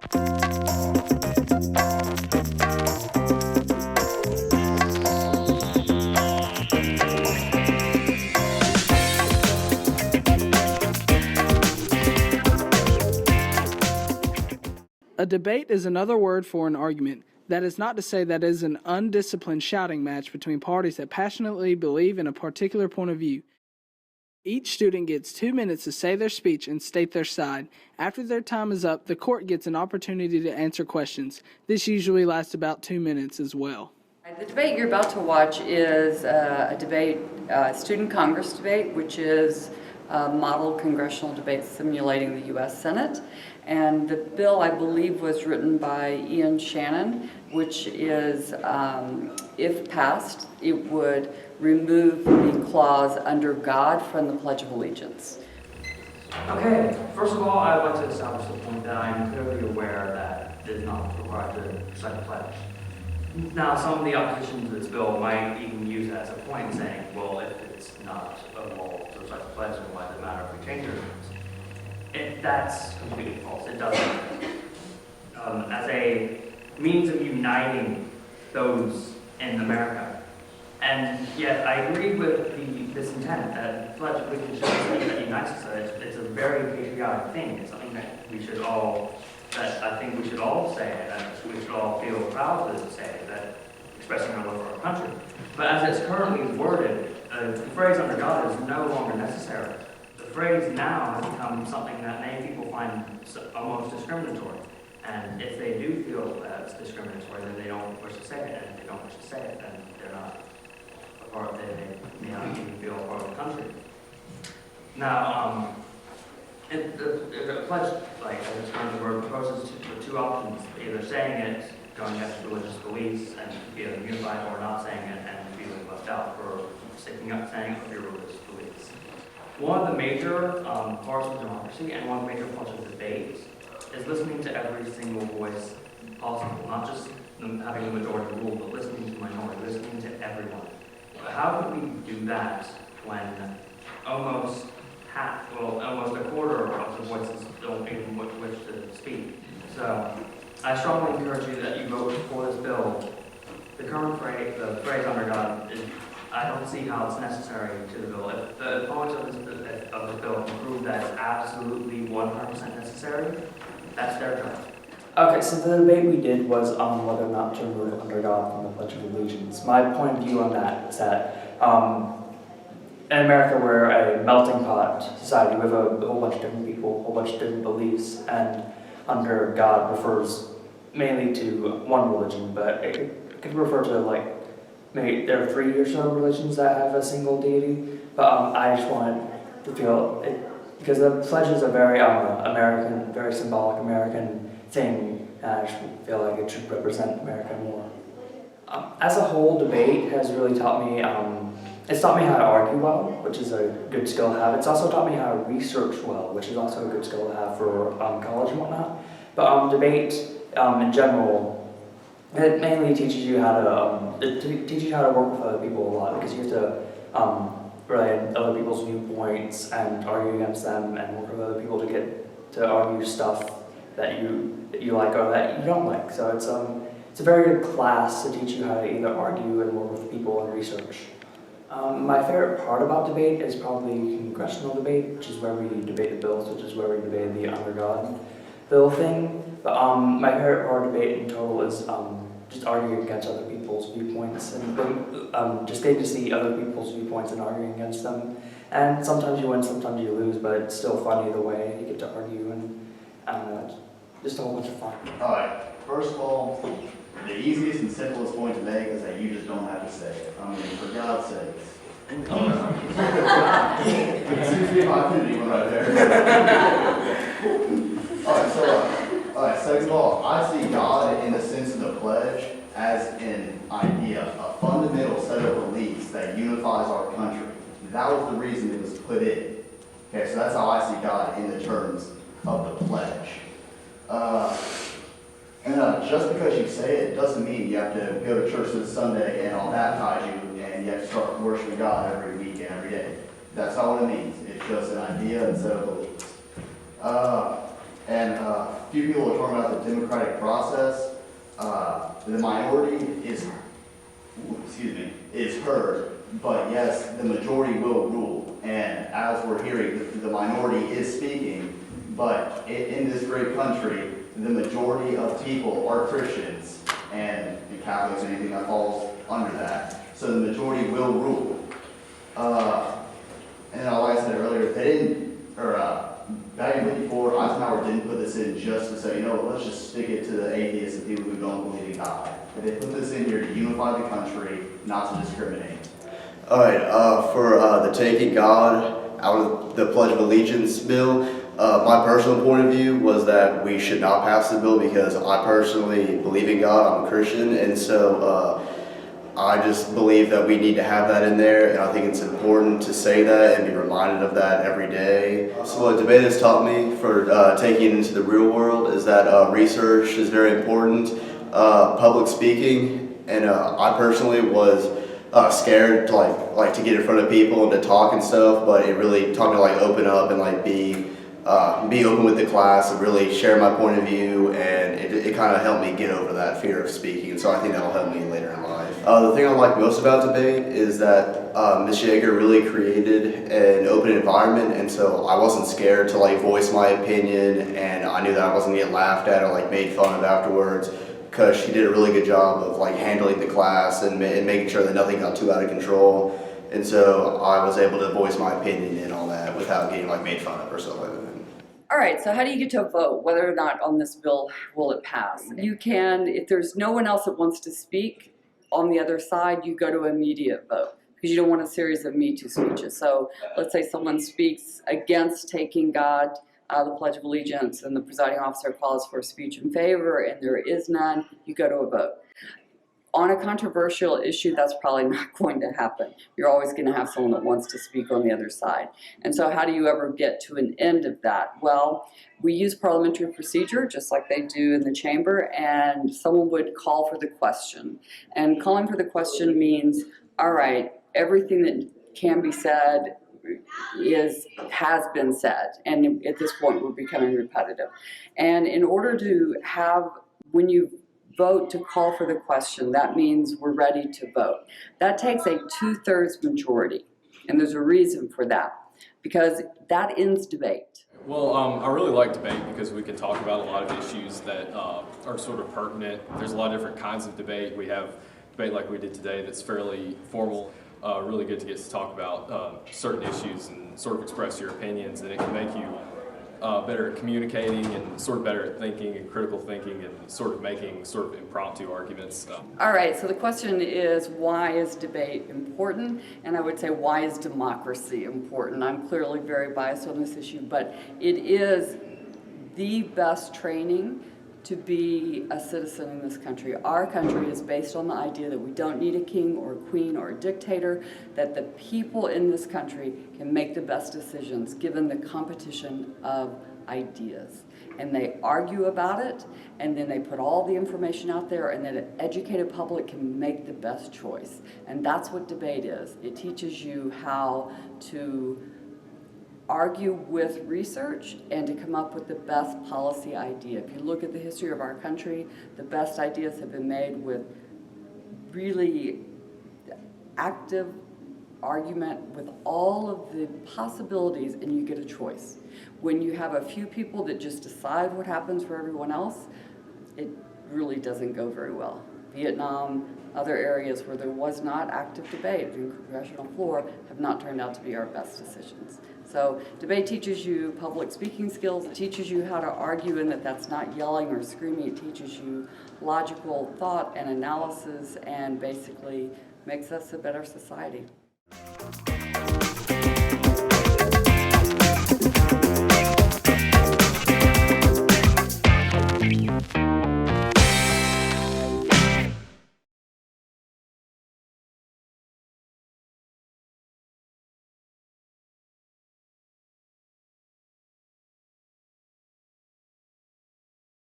A debate is another word for an argument. That is not to say that it is an undisciplined shouting match between parties that passionately believe in a particular point of view. Each student gets 2 minutes to say their speech and state their side. After their time is up, the court gets an opportunity to answer questions. This usually lasts about 2 minutes as well. The debate you're about to watch is a debate, student Congress debate, which is a model congressional debate simulating the U.S. Senate. And the bill, I believe, was written by Ian Shannon, which is, if passed, it would remove the clause "under God" from the Pledge of Allegiance. Okay, first of all, I'd like to establish the point that I am clearly aware that it is not required to recite the pledge. Now, some of the opposition to this bill might even use it as a point, saying, well, if it's not a law to recite the pledge, then why does it matter if we change it? That's completely false. It doesn't. As a means of uniting those in America. And yet, I agree with this intent that the pledge of allegiance is something that unites us. It's a very patriotic thing. It's something that I think we should all say, and we should all feel proud to say, that expressing our love for our country. But as it's currently worded, the phrase "under God" is no longer necessary. The phrase now has become something that many people find almost discriminatory. And if they do feel that it's discriminatory, then they don't wish to say it. And if they don't wish to say it, then they're not a part. They may not even feel a part of the country. Now, the pledge, like as it's currently worded, proposes two options: either saying it, going against religious beliefs, and feeling unified, or not saying it and feeling left out for sticking up, saying it for your religious beliefs. One of the major parts of democracy and one of the major parts of debate is listening to every single voice possible, not just having the majority rule, but listening to the minority, listening to everyone. But how could we do that when almost a quarter of the voices don't even wish to speak? So I strongly encourage you that you vote for this bill. The current phrase, the phrase "under God," I don't see how it's necessary to the bill. If the opponents of this bill can prove that it's absolutely 100% necessary, that's their job. Okay, so the debate we did was on whether or not to remove "under God" from the Pledge of Allegiance. My point of view on that is that in America, we're a melting pot society. We have a whole bunch of different people, a whole bunch of different beliefs, and "under God" refers mainly to one religion, but it could refer to maybe there are 3 or so religions that have a single deity. But I just wanted to feel it because the pledge is a very American, very symbolic American thing, and I just feel like it should represent America more. As a whole, debate has really taught me. It's taught me how to argue well, which is a good skill to have. It's also taught me how to research well, which is also a good skill to have for college and whatnot. But debate in general, it mainly teaches you how to work with other people a lot, because you have to rely on other people's viewpoints and argue against them, and work with other people to get to argue stuff that you like or that you don't like. So it's a very good class to teach you how to either argue and work with people and research. My favorite part about debate is probably congressional debate, which is where we debate the bills, which is where we debate the "under God" bill thing. But my favorite part of debate in total is just arguing against other people's viewpoints and just getting to see other people's viewpoints and arguing against them. And sometimes you win, sometimes you lose, but it's still fun either way. You get to argue, and I don't know, it's just a whole bunch of fun. All right, first of all, the easiest and simplest point to make is that you just don't have to say it. I mean, for God's sakes. It seems to be my opinion one right there. All right, second of all, I see God in the sense of the pledge as an idea, a fundamental set of beliefs that unifies our country. That was the reason it was put in. Okay, so that's how I see God in the terms of the pledge. Just because you say it doesn't mean you have to go to church this Sunday and I'll baptize you and you have to start worshiping God every week and every day. That's not what it means. It's just an idea and set of beliefs. And a few people are talking about the democratic process. The minority is heard, but yes, the majority will rule. And as we're hearing, the minority is speaking, but in this great country, the majority of people are Christians and Catholics, anything that falls under that. So the majority will rule. And like I said earlier, they didn't, back in 54, Eisenhower didn't put this in just to say, let's just stick it to the atheists and people who don't believe in God. But they put this in here to unify the country, not to discriminate. All right, for the Taking God Out of the Pledge of Allegiance bill, my personal point of view was that we should not pass the bill because I personally believe in God. I'm a Christian, and so I just believe that we need to have that in there, and I think it's important to say that and be reminded of that every day. So what debate has taught me for taking it into the real world is that research is very important, public speaking, and I personally was scared to like to get in front of people and to talk and stuff, but it really taught me to like open up and like be open with the class and really share my point of view, and it kind of helped me get over that fear of speaking, and so I think that'll help me later in life. The thing I like most about debate is that Ms. Yeager really created an open environment, and so I wasn't scared to like voice my opinion, and I knew that I wasn't gonna get laughed at or like made fun of afterwards, because she did a really good job of like handling the class and making sure that nothing got too out of control. And so I was able to voice my opinion and all that without getting like made fun of or something like that. All right, so how do you get to vote whether or not on this bill will it pass? You can, if there's no one else that wants to speak on the other side, you go to immediate vote because you don't want a series of Me Too speeches. So let's say someone speaks against taking God out of the Pledge of Allegiance and the presiding officer calls for a speech in favor and there is none, you go to a vote. On a controversial issue, that's probably not going to happen. You're always going to have someone that wants to speak on the other side. And so how do you ever get to an end of that? Well, we use parliamentary procedure just like they do in the chamber, and someone would call for the question. And calling for the question means, all right, everything that can be said has been said, and at this point we're becoming repetitive. And in order to have, when you vote to call for the question, that means we're ready to vote. That takes a 2/3 majority, and there's a reason for that, because that ends debate. Well, I really like debate because we can talk about a lot of issues that are sort of pertinent. There's a lot of different kinds of debate. We have debate like we did today that's fairly formal. Really good to get to talk about certain issues and sort of express your opinions, and it can make you better at communicating and sort of better at thinking and critical thinking and sort of making sort of impromptu arguments. All right, so the question is, why is debate important? And I would say, why is democracy important? I'm clearly very biased on this issue, but it is the best training to be a citizen in this country. Our country is based on the idea that we don't need a king or a queen or a dictator, that the people in this country can make the best decisions given the competition of ideas. And they argue about it, and then they put all the information out there, and then an educated public can make the best choice. And that's what debate is. It teaches you how to argue with research and to come up with the best policy idea. If you look at the history of our country, the best ideas have been made with really active argument with all of the possibilities, and you get a choice. When you have a few people that just decide what happens for everyone else, it really doesn't go very well. Vietnam, other areas where there was not active debate in the congressional floor have not turned out to be our best decisions. So debate teaches you public speaking skills. It teaches you how to argue, and that's not yelling or screaming. It teaches you logical thought and analysis, and basically makes us a better society.